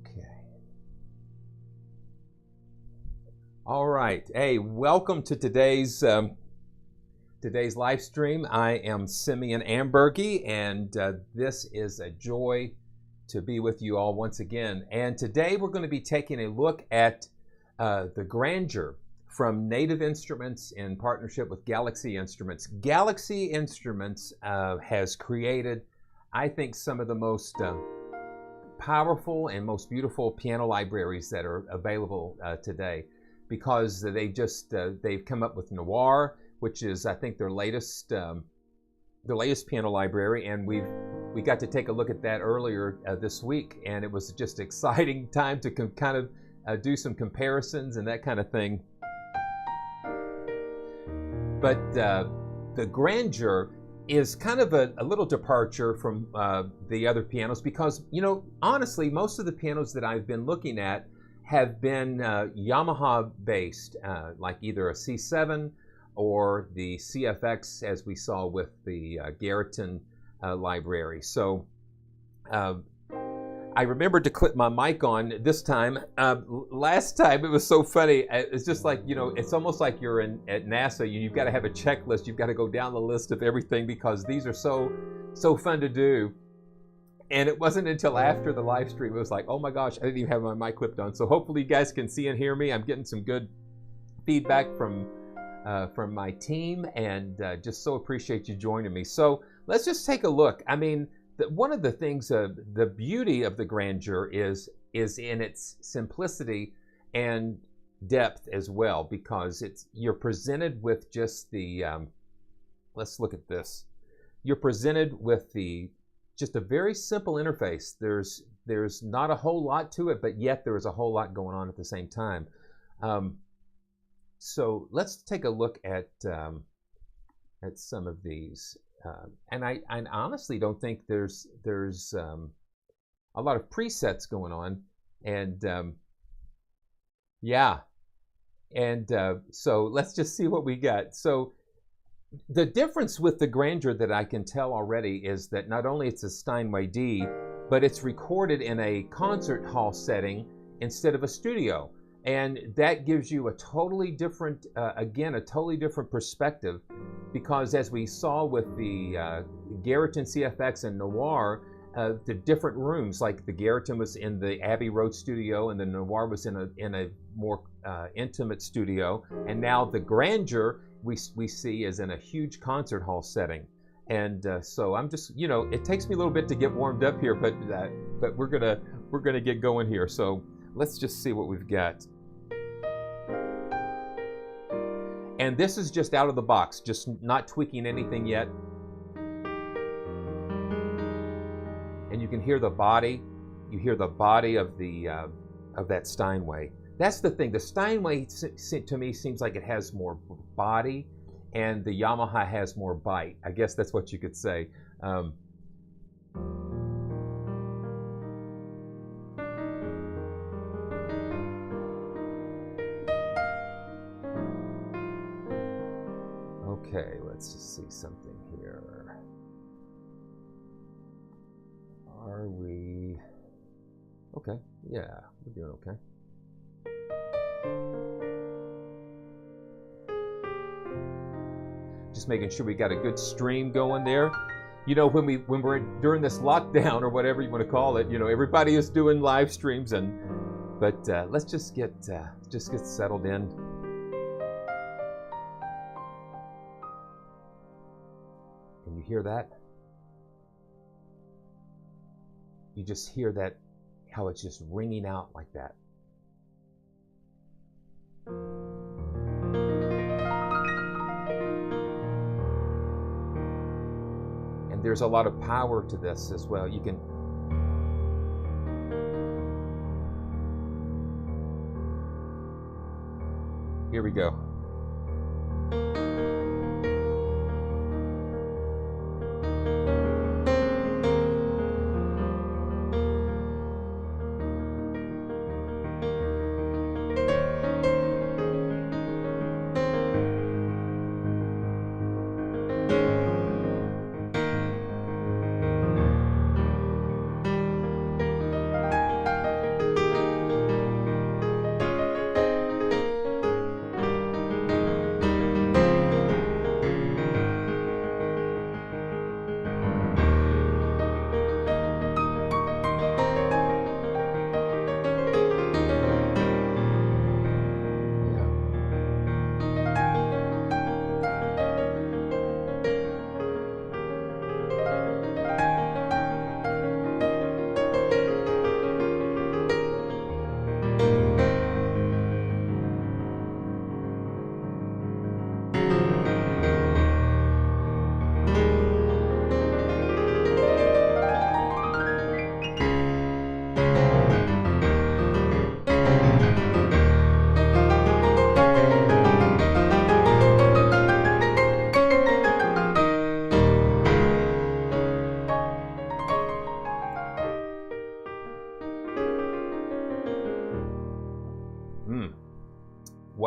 Okay. All right. Hey, welcome to today's live stream. I am Simeon Ambergy, and this is a joy to be with you all once again. And today we're going to be taking a look at the Grandeur from Native Instruments in partnership with Galaxy Instruments. Galaxy Instruments has created, I think, some of the most powerful and most beautiful piano libraries that are available today, because they've come up with Noir, which is, I think, their latest piano library, and we got to take a look at that earlier this week, and it was just exciting time to kind of do some comparisons and that kind of thing. But the Grandeur is kind of a little departure from the other pianos, because, you know, honestly, most of the pianos that I've been looking at have been Yamaha based, like either a C7 or the CFX, as we saw with the Garriton library. So I remembered to clip my mic on this time. Last time it was so funny. It's just like, you know, it's almost like you're at NASA. You've got to have a checklist. You've got to go down the list of everything, because these are so fun to do. And it wasn't until after the live stream, it was like, oh my gosh, I didn't even have my mic clipped on. So hopefully you guys can see and hear me. I'm getting some good feedback from my team, and just so appreciate you joining me. So let's just take a look. I mean, one of the things, the beauty of the Grandeur is in its simplicity and depth as well, because you're presented with just the, let's look at this. You're presented with just a very simple interface. There's not a whole lot to it, but yet there is a whole lot going on at the same time. So let's take a look at some of these. And I honestly don't think there's a lot of presets going on, and yeah, and so let's just see what we got. So the difference with the Grandeur that I can tell already is that not only it's a Steinway D, but it's recorded in a concert hall setting instead of a studio. And that gives you a totally different, again, a totally different perspective, because as we saw with the Garriton CFX and Noir, the different rooms, like the Garriton was in the Abbey Road studio, and the Noir was in a more intimate studio, and now the Grandeur we see is in a huge concert hall setting. And so I'm just, you know, it takes me a little bit to get warmed up here, but we're gonna get going here. So let's just see what we've got. And this is just out of the box, just not tweaking anything yet. And you can hear the body. You hear the body of that Steinway. That's the thing. The Steinway, to me, seems like it has more body, and the Yamaha has more bite. I guess that's what you could say. Okay, let's just see something here. Are we... Okay, yeah, we're doing okay. Just making sure we got a good stream going there. You know, when we're during this lockdown, or whatever you want to call it, you know, everybody is doing live streams, but let's just get settled in. Can you hear that? You just hear that, how it's just ringing out like that. And there's a lot of power to this as well. You can... Here we go.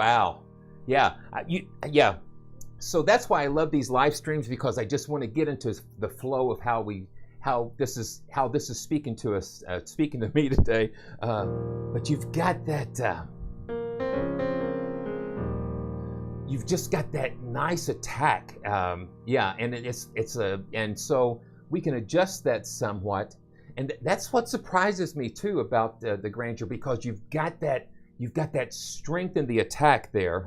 Wow. Yeah. Yeah. So that's why I love these live streams, because I just want to get into the flow of how this is speaking to us, speaking to me today. But you've got that. You've just got that nice attack. Yeah, and and so we can adjust that somewhat, and that's what surprises me too about the Grandeur, because you've got that strength in the attack there.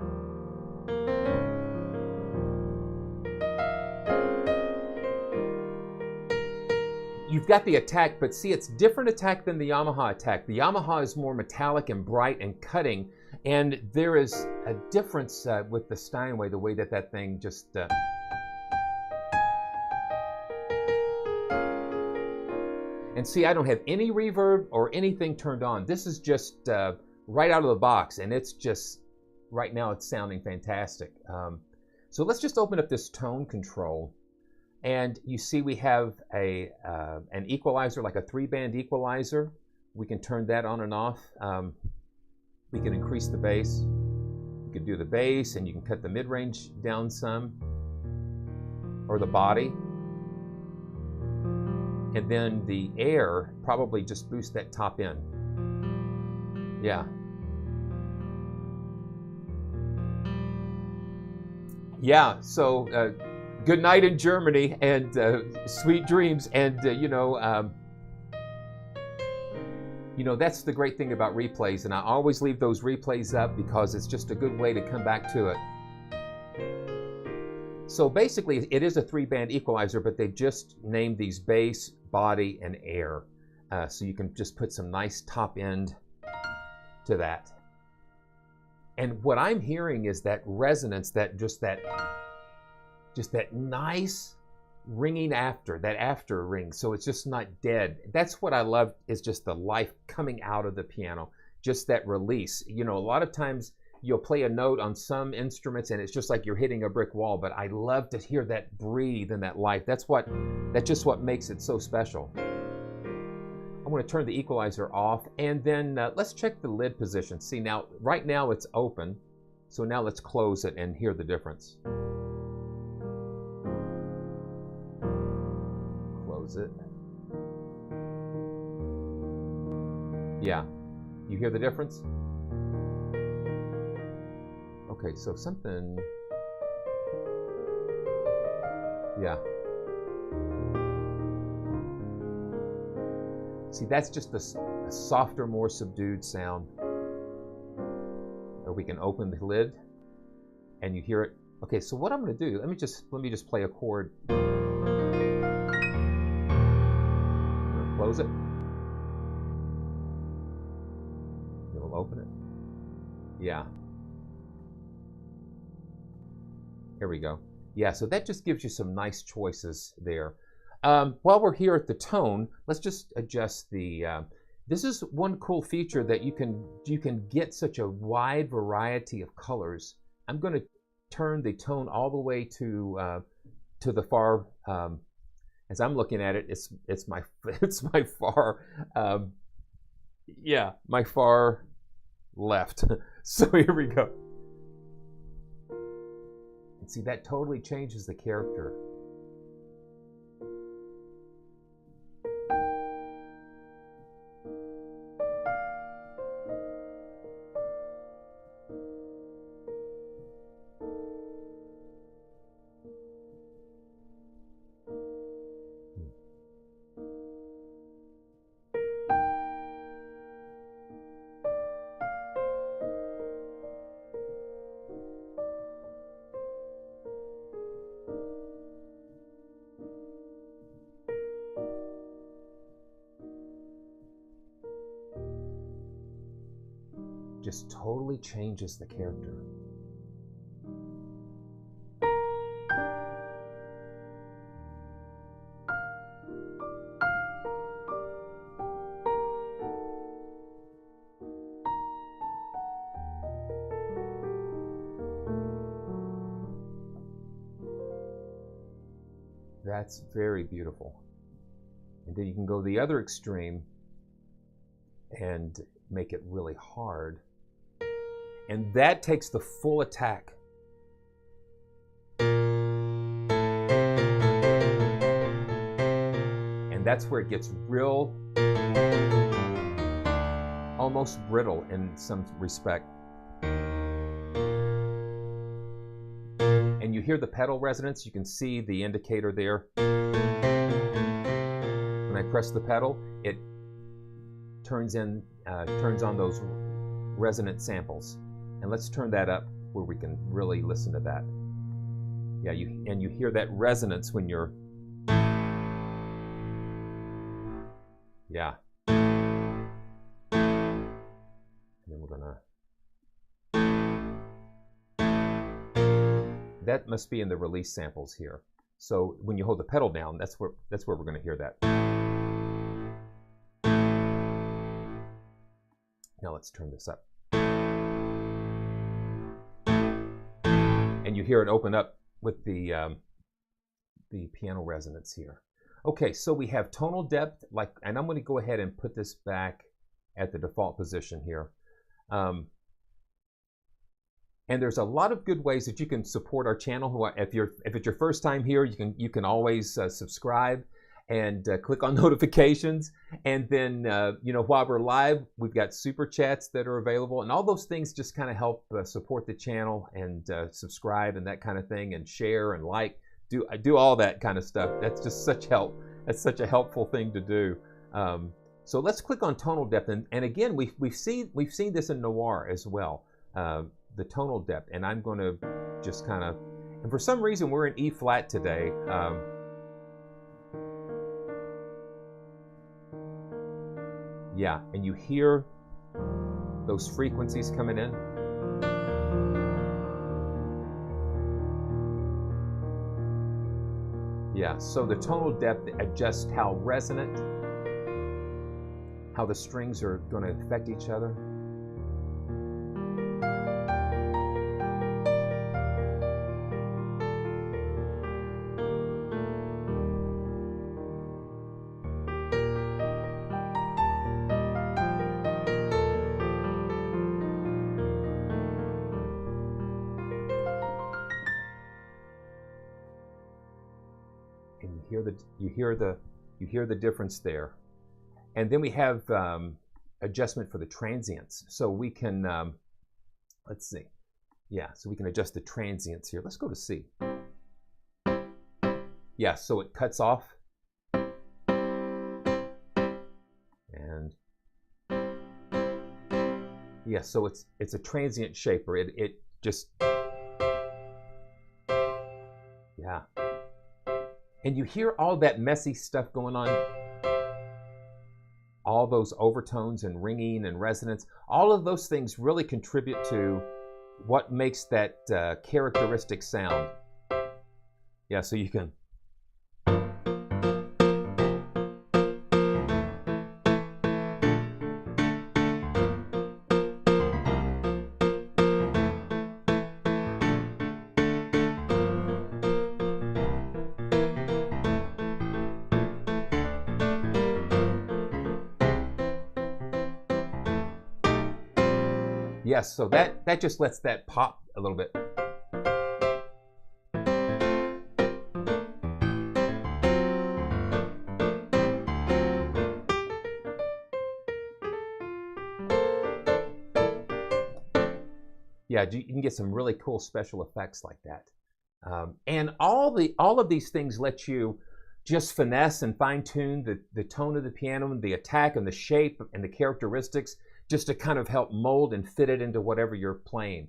You've got the attack, but see, it's different attack than the Yamaha attack. The Yamaha is more metallic and bright and cutting, and there is a difference with the Steinway, the way that thing just... And see, I don't have any reverb or anything turned on. This is just right out of the box, and it's just, right now it's sounding fantastic. So let's just open up this tone control. And you see we have an equalizer, like a 3-band equalizer. We can turn that on and off. We can increase the bass. You can do the bass, and you can cut the mid-range down some, or the body. And then the air, probably just boost that top end. Yeah. Yeah, so good night in Germany, and sweet dreams. And that's the great thing about replays, and I always leave those replays up because it's just a good way to come back to it. So basically, it is a 3-band equalizer, but they've just named these bass, body, and air. So you can just put some nice top end to that. And what I'm hearing is that resonance, that nice ringing after, that after ring. So it's just not dead. That's what I love, is just the life coming out of the piano, just that release. A lot of times you'll play a note on some instruments and it's just like you're hitting a brick wall, but I love to hear that breathe and that life. That's just what makes it so special. I'm going to turn the equalizer off, and then let's check the lid position. See, now, right now it's open, so now let's close it and hear the difference. Close it. Yeah, you hear the difference? Okay, so something, yeah. See, that's just a softer, more subdued sound. Or we can open the lid and you hear it. Okay, so what I'm going to do, let me just play a chord. Close it. It'll open it. Yeah. Here we go. Yeah, so that just gives you some nice choices there. While we're here at the tone, let's just adjust the... this is one cool feature, that you can get such a wide variety of colors. I'm going to turn the tone all the way to the far... as I'm looking at it, it's my far... yeah, my far left. So here we go. And see, that totally changes the character. Just totally changes the character. That's very beautiful. And then you can go the other extreme and make it really hard. And that takes the full attack. And that's where it gets real, almost brittle in some respect. And you hear the pedal resonance. You can see the indicator there. When I press the pedal, it turns on those resonant samples. And let's turn that up where we can really listen to that. Yeah, you hear that resonance when you're, yeah. And then we're gonna, that must be in the release samples here. So when you hold the pedal down, that's where we're gonna hear that. Now let's turn this up. And you hear it open up with the piano resonance here. Okay, so we have tonal depth, and I'm going to go ahead and put this back at the default position here. And there's a lot of good ways that you can support our channel. If it's your first time here, you can always subscribe and click on notifications. And then while we're live, we've got super chats that are available, and all those things just kind of help support the channel, and subscribe and that kind of thing, and share and like. Do all that kind of stuff. That's just such help. That's such a helpful thing to do. So let's click on tonal depth, and again we've seen this in Noir as well. The tonal depth, and I'm going to just kind of, and for some reason we're in E flat today. Yeah, and you hear those frequencies coming in. Yeah, so the tonal depth adjusts how resonant, how the strings are going to affect each other. And you hear the difference there. And then we have adjustment for the transients. So we can let's see. Yeah, so we can adjust the transients here. Let's go to C. Yeah, so it cuts off. And yeah, so it's a transient shaper. It just, yeah. And you hear all that messy stuff going on, all those overtones and ringing and resonance. All of those things really contribute to what makes that characteristic sound. Yeah, so you can. Yes, so that just lets that pop a little bit. Yeah, you can get some really cool special effects like that. And all of these things let you just finesse and fine-tune the tone of the piano, and the attack and the shape and the characteristics, just to kind of help mold and fit it into whatever you're playing,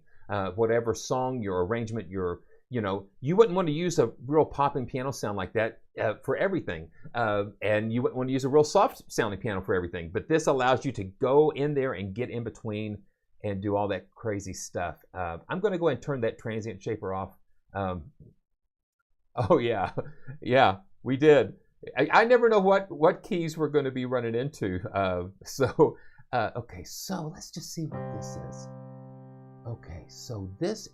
whatever song, your arrangement, you wouldn't want to use a real popping piano sound like that for everything, and you wouldn't want to use a real soft sounding piano for everything. But this allows you to go in there and get in between and do all that crazy stuff. I'm going to go ahead and turn that transient shaper off. Oh yeah, yeah, we did. I never know what keys we're going to be running into. Okay, so let's just see what this is. Okay, so this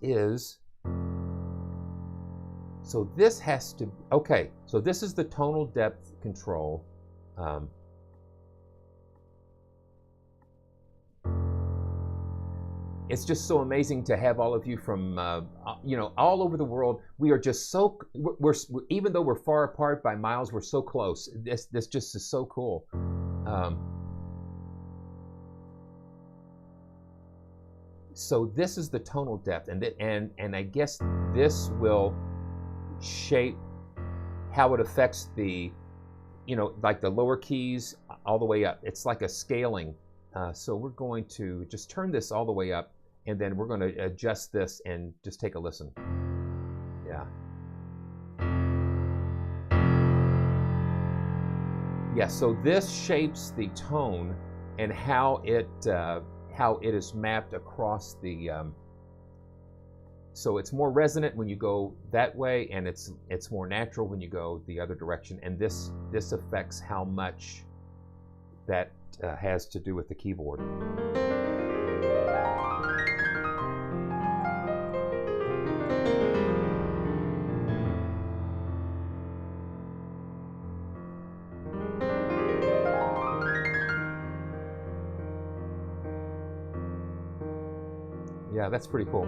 has to, okay, so this is the tonal depth control. it's just so amazing to have all of you from, you know, all over the world. We are just so, even though we're far apart by miles, we're so close. This just is so cool. So this is the tonal depth, and I guess this will shape how it affects the, you know, like the lower keys all the way up. It's like a scaling. So we're going to just turn this all the way up, and then we're going to adjust this and just take a listen. Yeah. Yeah, so this shapes the tone and how it is mapped across the, so it's more resonant when you go that way, and it's more natural when you go the other direction, and this affects how much that has to do with the keyboard. Yeah, that's pretty cool.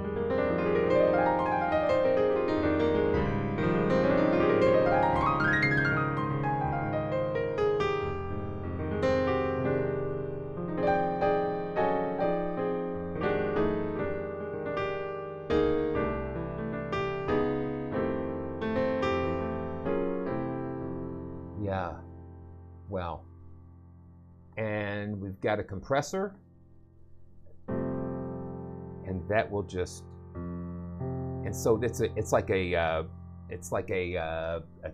Yeah, well, and we've got a compressor, and that will just, and so it's like a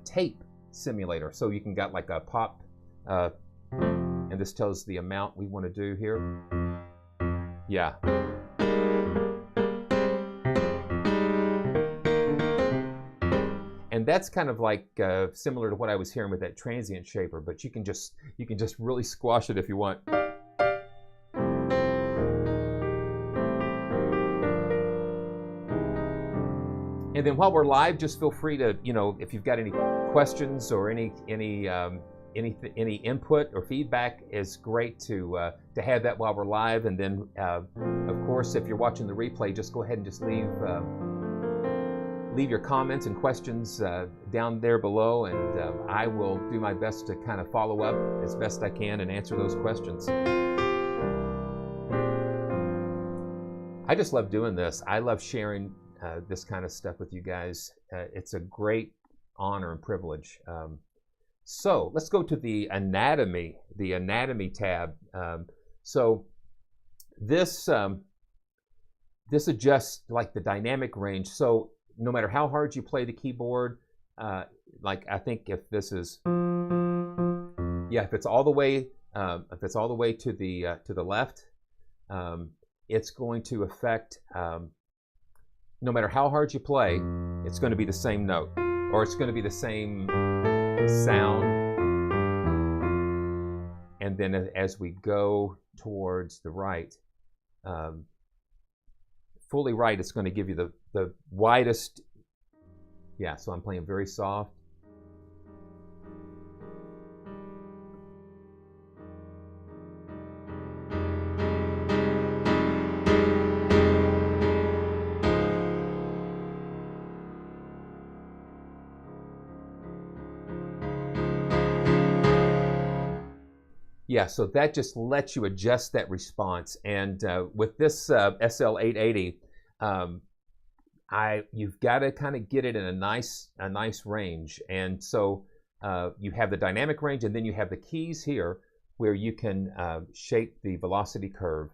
tape simulator. So you can got like a pop, and this tells the amount we want to do here. Yeah. And that's kind of like similar to what I was hearing with that transient shaper, but you can just really squash it if you want. And then while we're live, just feel free to, you know, if you've got any questions or any input or feedback, is great to have that while we're live. And then, of course, if you're watching the replay, just go ahead and just leave your comments and questions down there below, and I will do my best to kind of follow up as best I can and answer those questions. I just love doing this. I love sharing this kind of stuff with you guys. It's a great honor and privilege. So let's go to the anatomy tab. So this adjusts like the dynamic range. So no matter how hard you play the keyboard, like I think if this is, yeah, if it's all the way to the left, it's going to affect, no matter how hard you play, it's going to be the same note, or it's going to be the same sound. And then as we go towards the right, fully right, it's going to give you the widest. Yeah, so I'm playing very soft. Yeah, so that just lets you adjust that response. And with this SL880, you've got to kind of get it in a nice range. And so you have the dynamic range, and then you have the keys here where you can shape the velocity curve,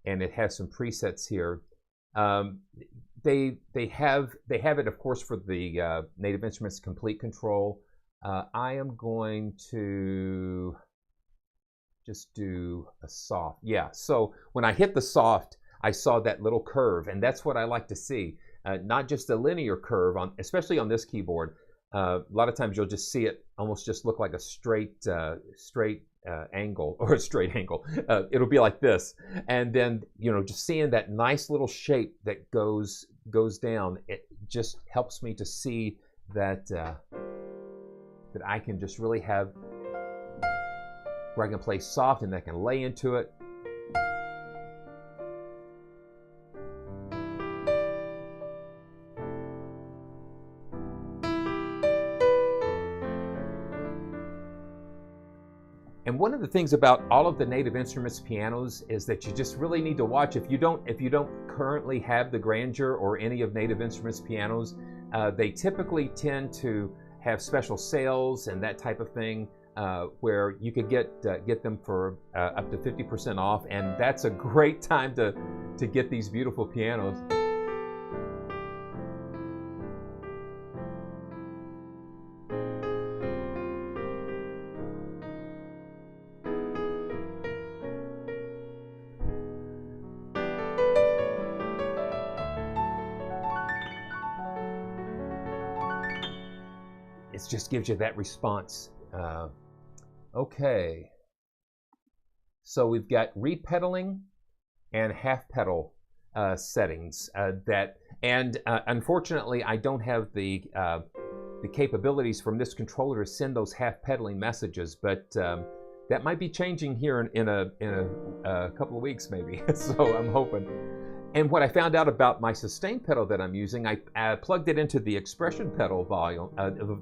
and it has some presets here. They have it, of course, for the Native Instruments Complete Control. I am going to just do a soft. Yeah, so when I hit the soft, I saw that little curve, and that's what I like to see. Not just a linear curve, especially on this keyboard. A lot of times you'll just see it almost just look like a straight angle, or a straight angle. It'll be like this, and then, you know, just seeing that nice little shape that goes down, it just helps me to see that that I can just really have, where I can play soft and I can lay into it. And one of the things about all of the Native Instruments pianos is that you just really need to watch. If you don't currently have the Grandeur or any of Native Instruments pianos, they typically tend to have special sales and that type of thing, where you could get them for up to 50% off, and that's a great time to get these beautiful pianos. It just gives you that response. Okay. So we've got repedaling and half pedal settings unfortunately I don't have the capabilities from this controller to send those half pedaling messages, but that might be changing here in a couple of weeks maybe. So I'm hoping. And what I found out about my sustain pedal that I'm using, I plugged it into the expression pedal volume,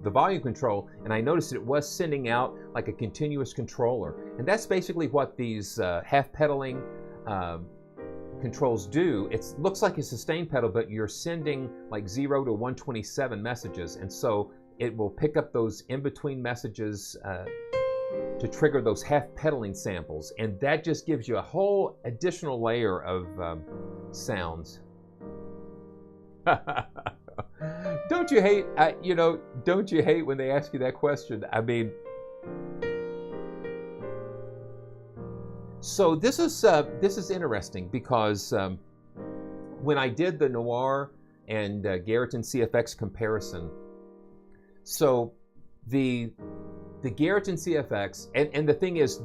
the volume control, and I noticed it was sending out like a continuous controller. And that's basically what these half pedaling controls do. It looks like a sustain pedal, but you're sending like 0 to 127 messages. And so it will pick up those in-between messages to trigger those half pedaling samples, and that just gives you a whole additional layer of sounds. Don't you hate? Don't you hate when they ask you that question? I mean, so this is interesting because when I did the Noir and Garriton CFX comparison, so the Garriton CFX, and the thing is,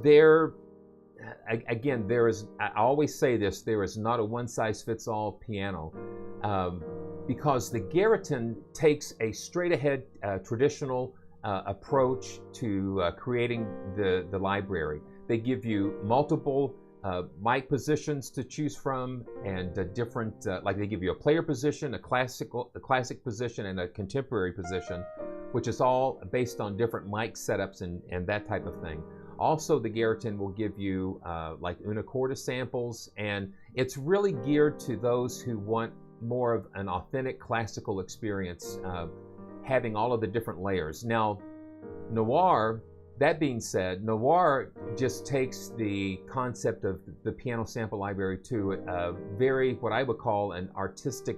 again, I always say this, there is not a one-size-fits-all piano, because the Garriton takes a straight-ahead traditional approach to creating the library. They give you multiple mic positions to choose from, and different, like they give you a player position, a classic position, and a contemporary position, which is all based on different mic setups and that type of thing. Also, the Garriton will give you like una corda samples, and it's really geared to those who want more of an authentic classical experience, having all of the different layers. Now, Noir, that being said, Noir just takes the concept of the piano sample library to a very, what I would call an artistic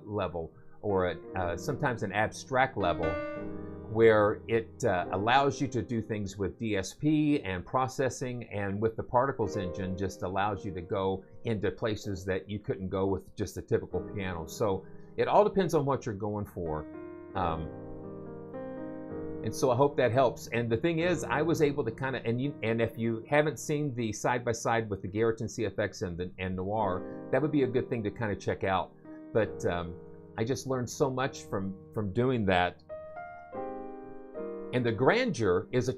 level, or sometimes an abstract level, where it allows you to do things with DSP and processing, and with the particles engine just allows you to go into places that you couldn't go with just a typical piano. So it all depends on what you're going for. And so I hope that helps. And the thing is, I was able to kind of, and if you haven't seen the side-by-side with the Garriton CFX and Noir, that would be a good thing to kind of check out. But I just learned so much from doing that. And the Grandeur is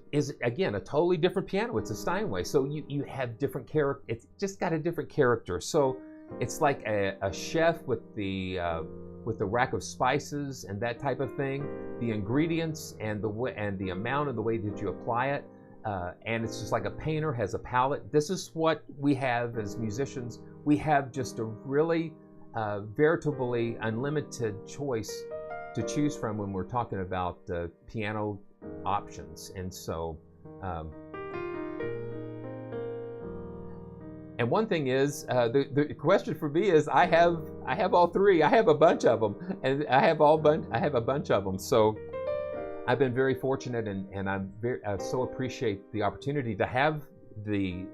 again a totally different piano. It's a Steinway, so you have different character. It's just got a different character. So it's like a chef with the rack of spices and that type of thing. The ingredients and the amount and the way that you apply it, and it's just like a painter has a palette. This is what we have as musicians. We have just a really veritably unlimited choice to choose from when we're talking about piano options. And so and one thing is, the question for me is, I have all three. I have a bunch of them, and I have a bunch of them. So I've been very fortunate, and I so appreciate the opportunity to have the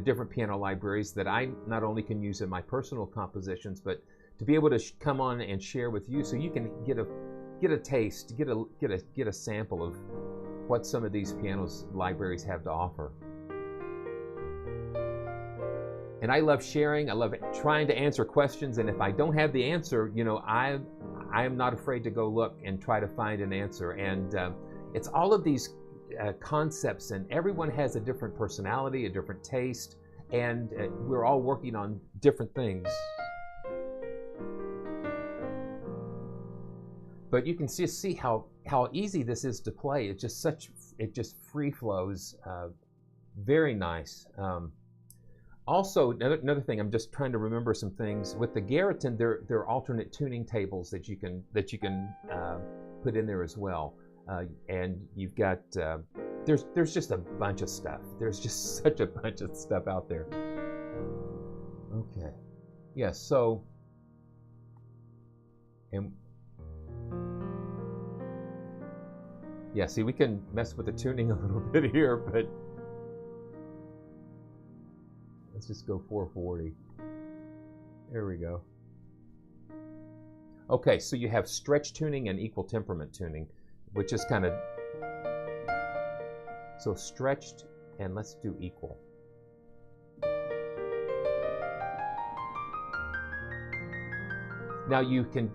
different piano libraries that I not only can use in my personal compositions, but to be able to come on and share with you, so you can get a taste, get a sample of what some of these pianos libraries have to offer. And I love sharing. I love trying to answer questions. And if I don't have the answer, I am not afraid to go look and try to find an answer. And it's all of these concepts, and everyone has a different personality, a different taste, and we're all working on different things. But you can see how easy this is to play. It just free flows very nice. Also, another thing, I'm just trying to remember some things with the Garriton. There are alternate tuning tables that you can put in there as well, and you've got there's just a bunch of stuff. There's just such a bunch of stuff out there. Okay, yeah. So, and yeah, see, we can mess with the tuning a little bit here, but let's just go 440. There we go. Okay, so you have stretch tuning and equal temperament tuning, which is kind of, so stretched, and let's do equal. Now you can,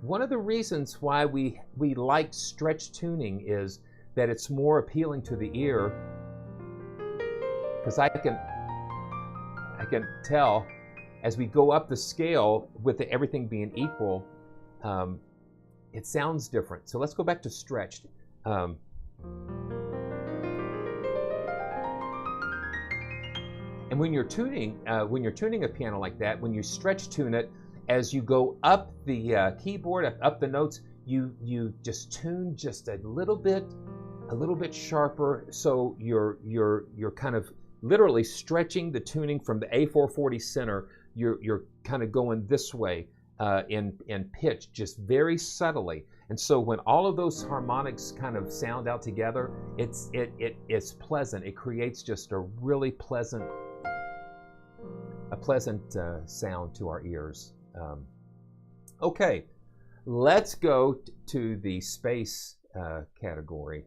one of the reasons why we like stretch tuning is that it's more appealing to the ear, because I can tell as we go up the scale with everything being equal, it sounds different. So let's go back to stretched. And when you're tuning a piano like that, when you stretch tune it, as you go up the keyboard, up the notes, you just tune just a little bit sharper. So you're kind of literally stretching the tuning from the A440 center. You're kind of going this way in pitch, just very subtly. And so when all of those harmonics kind of sound out together, it's pleasant. It creates just a really pleasant sound to our ears. Okay, let's go to the space category,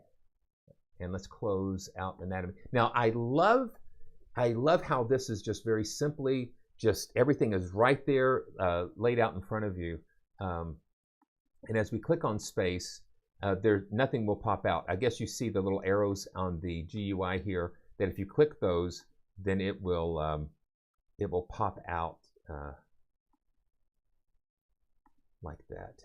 and let's close out anatomy. Now, I love how this is just very simply, just everything is right there, laid out in front of you. And as we click on space, nothing will pop out. I guess you see the little arrows on the GUI here, that if you click those, then it will pop out like that.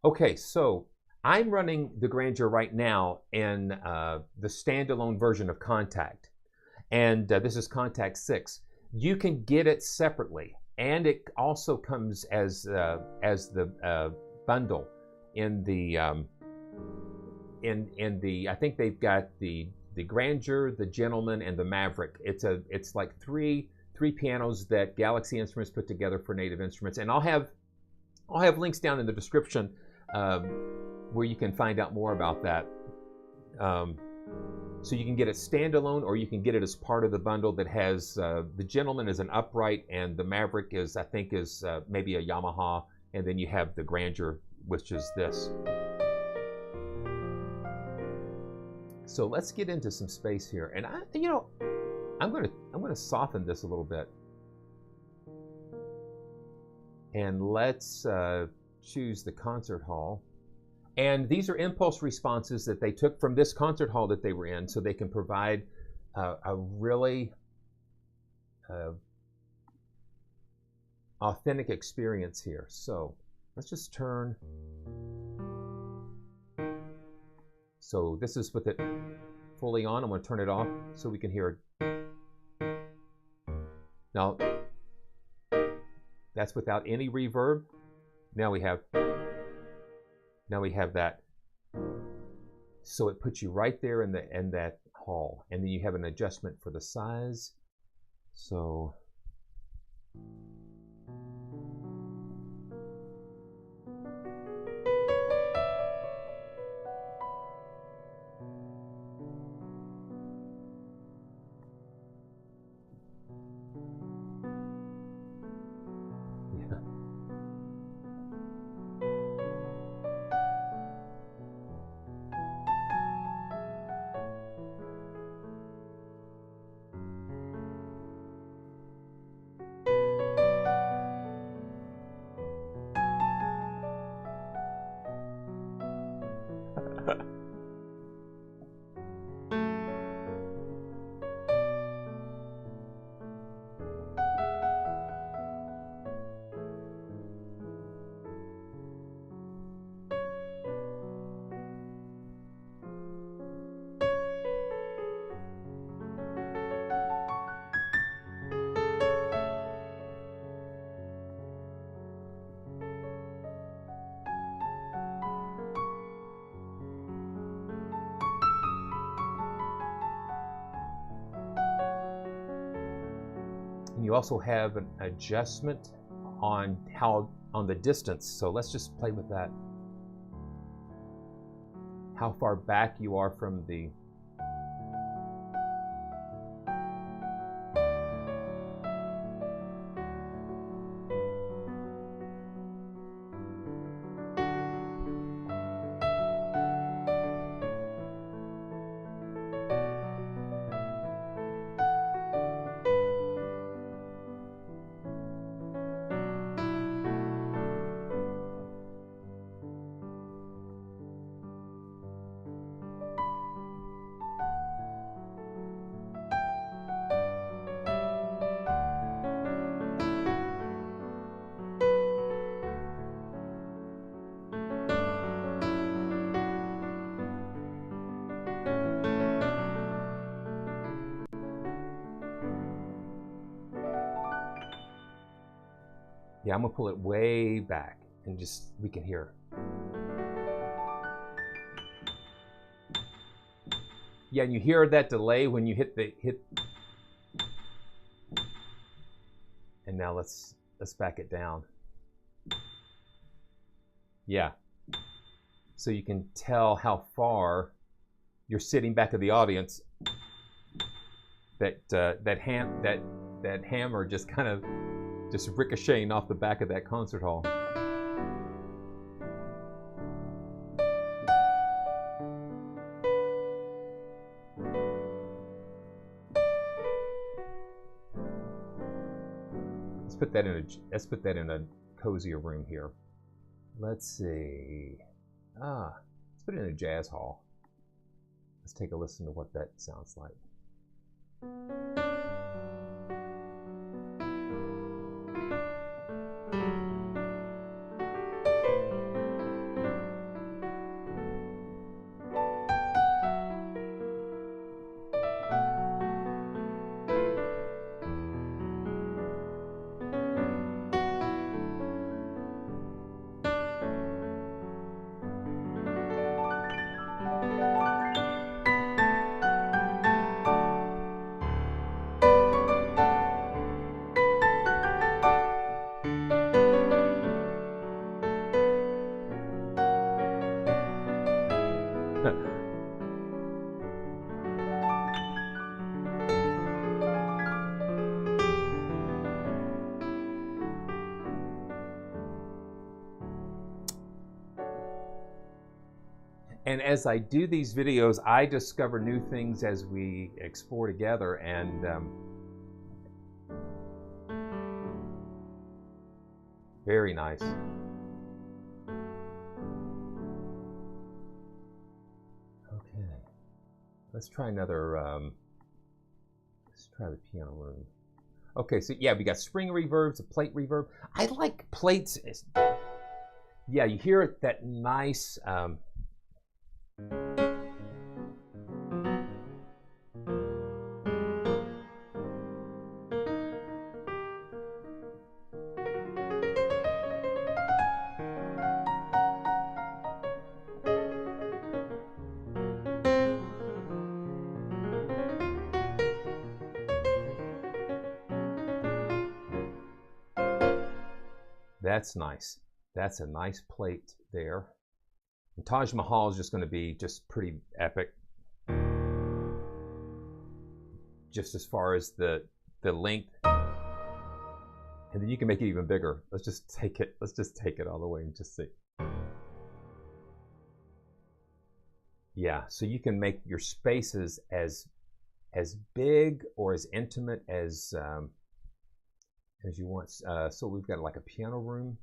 Okay, so I'm running the Grandeur right now in the standalone version of Kontakt, and this is Kontakt 6. You can get it separately, and it also comes as the bundle in the I think they've got the Grandeur, the Gentleman, and the Maverick. It's like three pianos that Galaxy Instruments put together for Native Instruments, and I'll have links down in the description where you can find out more about that. So you can get it standalone, or you can get it as part of the bundle that has the Gentleman is an upright, and the Maverick is maybe a Yamaha, and then you have the Grandeur, which is this. So let's get into some space here, and I'm going to soften this a little bit, and let's choose the concert hall. And these are impulse responses that they took from this concert hall that they were in, so they can provide a really authentic experience here. So let's just turn. So this is with it fully on. I'm going to turn it off so we can hear it. Now, that's without any reverb. Now we have that. So it puts you right there in that hall, and then you have an adjustment for the size. So you also have an adjustment on the distance. So let's just play with that. How far back you are from the Yeah, I'm gonna pull it way back and just, we can hear. Yeah, and you hear that delay when you hit. And now let's back it down. Yeah. So you can tell how far you're sitting back of the audience. That hammer just kind of just ricocheting off the back of that concert hall. Let's put that in a cozier room here. Let's see. Let's put it in a jazz hall. Let's take a listen to what that sounds like. And as I do these videos, I discover new things as we explore together, and very nice. Okay, let's try another, let's try the piano room. Okay, so yeah, we got spring reverbs, a plate reverb. I like plates. Yeah, you hear that nice, that's nice. That's a nice plate there. And Taj Mahal is just going to be just pretty epic. Just as far as the length. And then you can make it even bigger. Let's just take it all the way and just see. Yeah, so you can make your spaces as big or as intimate as you want. So we've got like a piano room.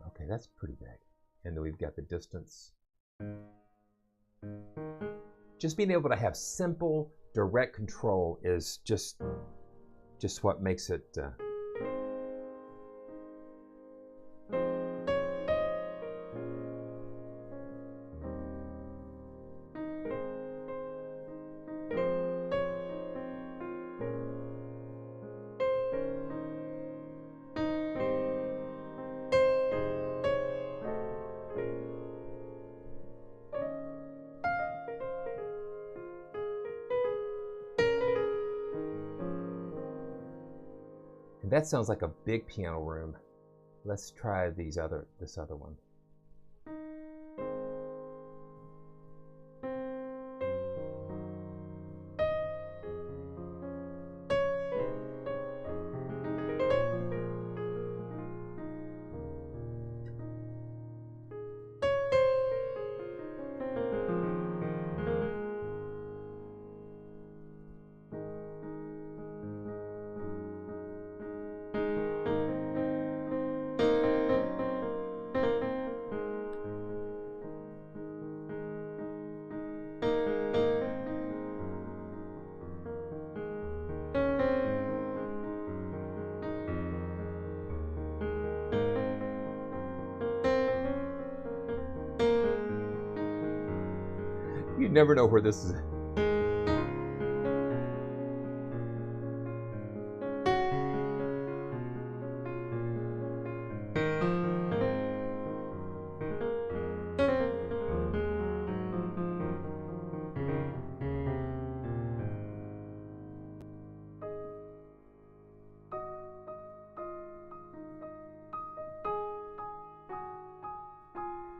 Okay, that's pretty big. And then we've got the distance. Just being able to have simple, direct control is just what makes it That sounds like a big piano room. Let's try this other one. You never know where this is.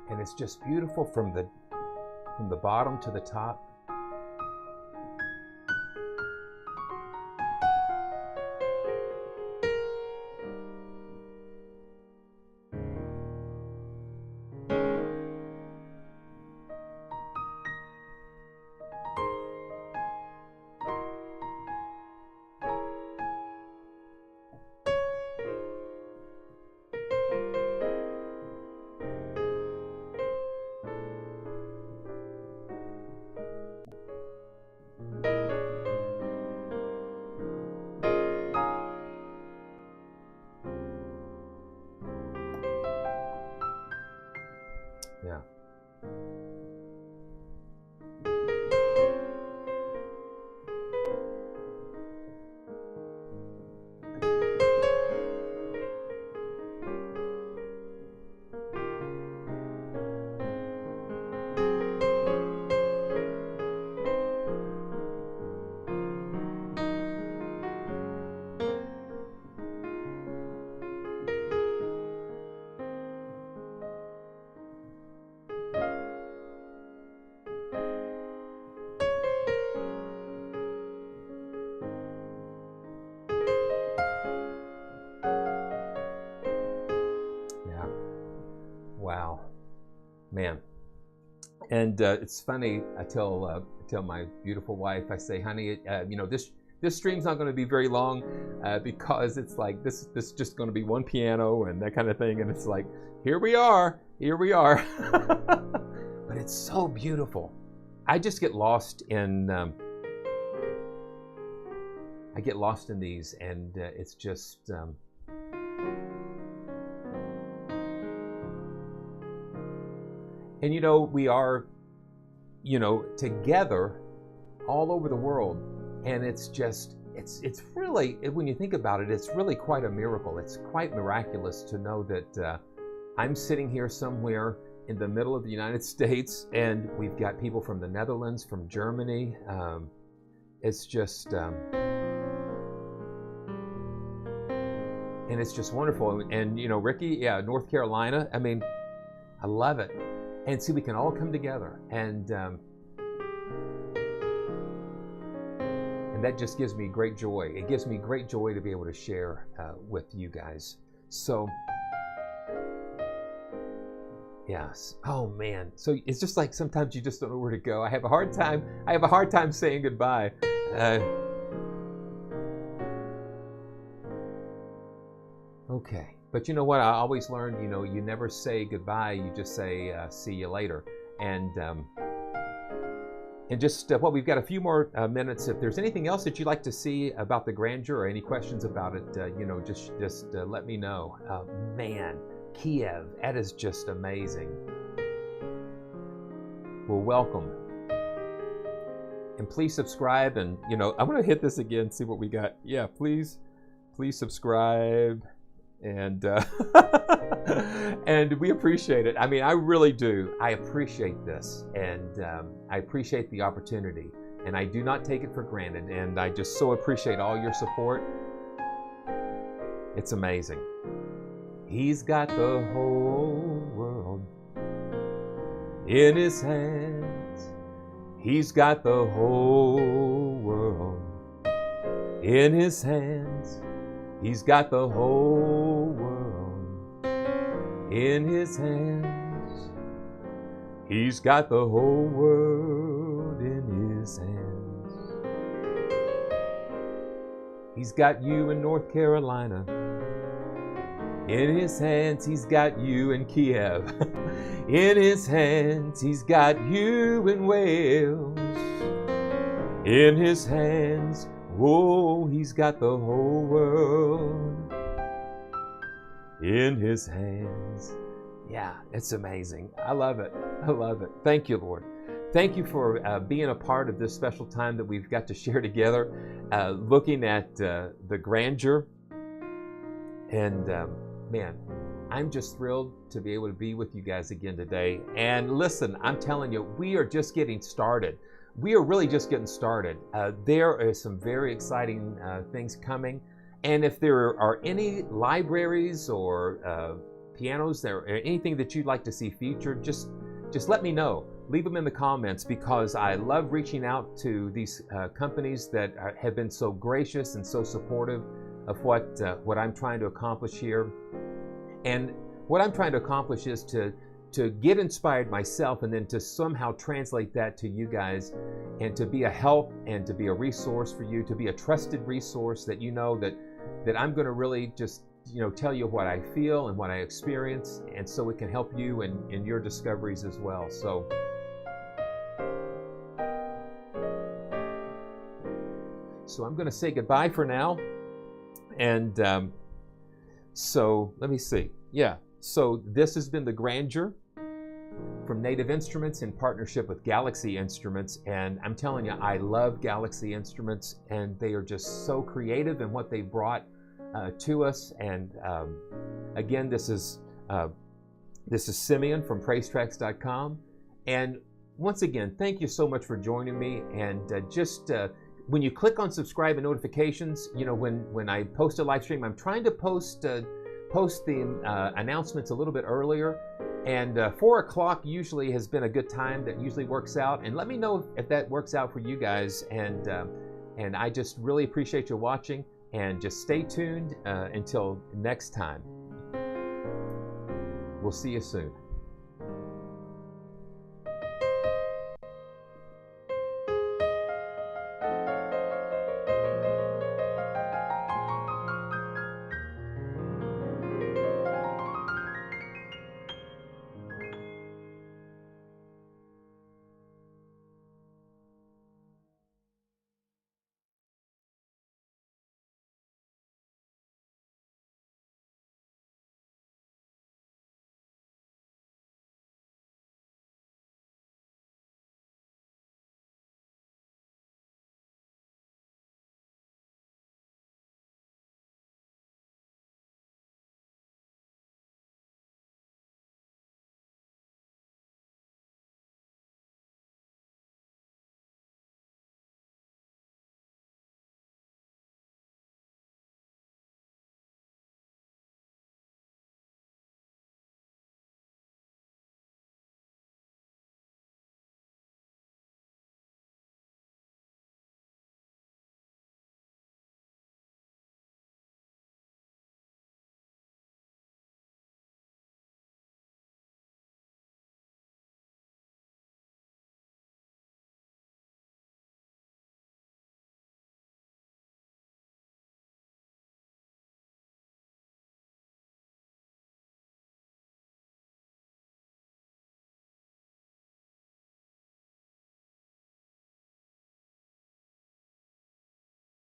And it's just beautiful from the bottom to the top. Yeah. Wow, man. And it's funny, I tell my beautiful wife, I say, honey, you know, this stream's not going to be very long because it's like this is just going to be one piano and that kind of thing. And it's like, here we are. But it's so beautiful. I just get lost in these, and it's just and you know, we are, you know, together all over the world, and it's just, it's really, when you think about it, it's really quite a miracle. It's quite miraculous to know that I'm sitting here somewhere in the middle of the United States, and we've got people from the Netherlands, from Germany. It's just, and it's just wonderful. And you know, Ricky, yeah, North Carolina. I mean, I love it. And see, we can all come together, and that just gives me great joy. It gives me great joy to be able to share with you guys. So, yes. Oh man. So it's just like sometimes you just don't know where to go. I have a hard time saying goodbye. Okay. But you know what? I always learned, you know, you never say goodbye. You just say, see you later. And just, well, we've got a few more minutes. If there's anything else that you'd like to see about the Grandeur or any questions about it, you know, just let me know. Man, Kiev, that is just amazing. Well, welcome. And please subscribe. And, you know, I'm going to hit this again, see what we got. Yeah, please subscribe. And and we appreciate it. I mean, I really do. I appreciate this, and I appreciate the opportunity, and I do not take it for granted. And I just so appreciate all your support. It's amazing. He's got the whole world in his hands. He's got the whole world in his hands. He's got the whole world in his hands. He's got the whole world in his hands. He's got you in North Carolina in his hands. He's got you in Kiev in his hands. He's got you in Wales in his hands. Oh, he's got the whole world in his hands. Yeah, it's amazing. I love it. I love it. Thank you, Lord. Thank you for being a part of this special time that we've got to share together, looking at the Grandeur. And man, I'm just thrilled to be able to be with you guys again today. And listen, I'm telling you, we are just getting started. We are really just getting started. There are some very exciting things coming. And if there are any libraries or pianos or anything that you'd like to see featured, just let me know. Leave them in the comments, because I love reaching out to these companies that have been so gracious and so supportive of what I'm trying to accomplish here. And what I'm trying to accomplish is to get inspired myself, and then to somehow translate that to you guys, and to be a help and to be a resource for you, to be a trusted resource that you know that I'm going to really just tell you what I feel and what I experience, and so it can help you in your discoveries as well. So I'm going to say goodbye for now. And so let me see. Yeah, so this has been the Grandeur from Native Instruments in partnership with Galaxy Instruments. And I'm telling you, I love Galaxy Instruments, and they are just so creative in what they brought to us. And again, this is Simeon from PraiseTracks.com. And once again, thank you so much for joining me. And when you click on subscribe and notifications, when I post a live stream, I'm trying to post the announcements a little bit earlier. And 4 o'clock usually has been a good time. That usually works out. And let me know if that works out for you guys. And I just really appreciate you watching. And just stay tuned until next time. We'll see you soon.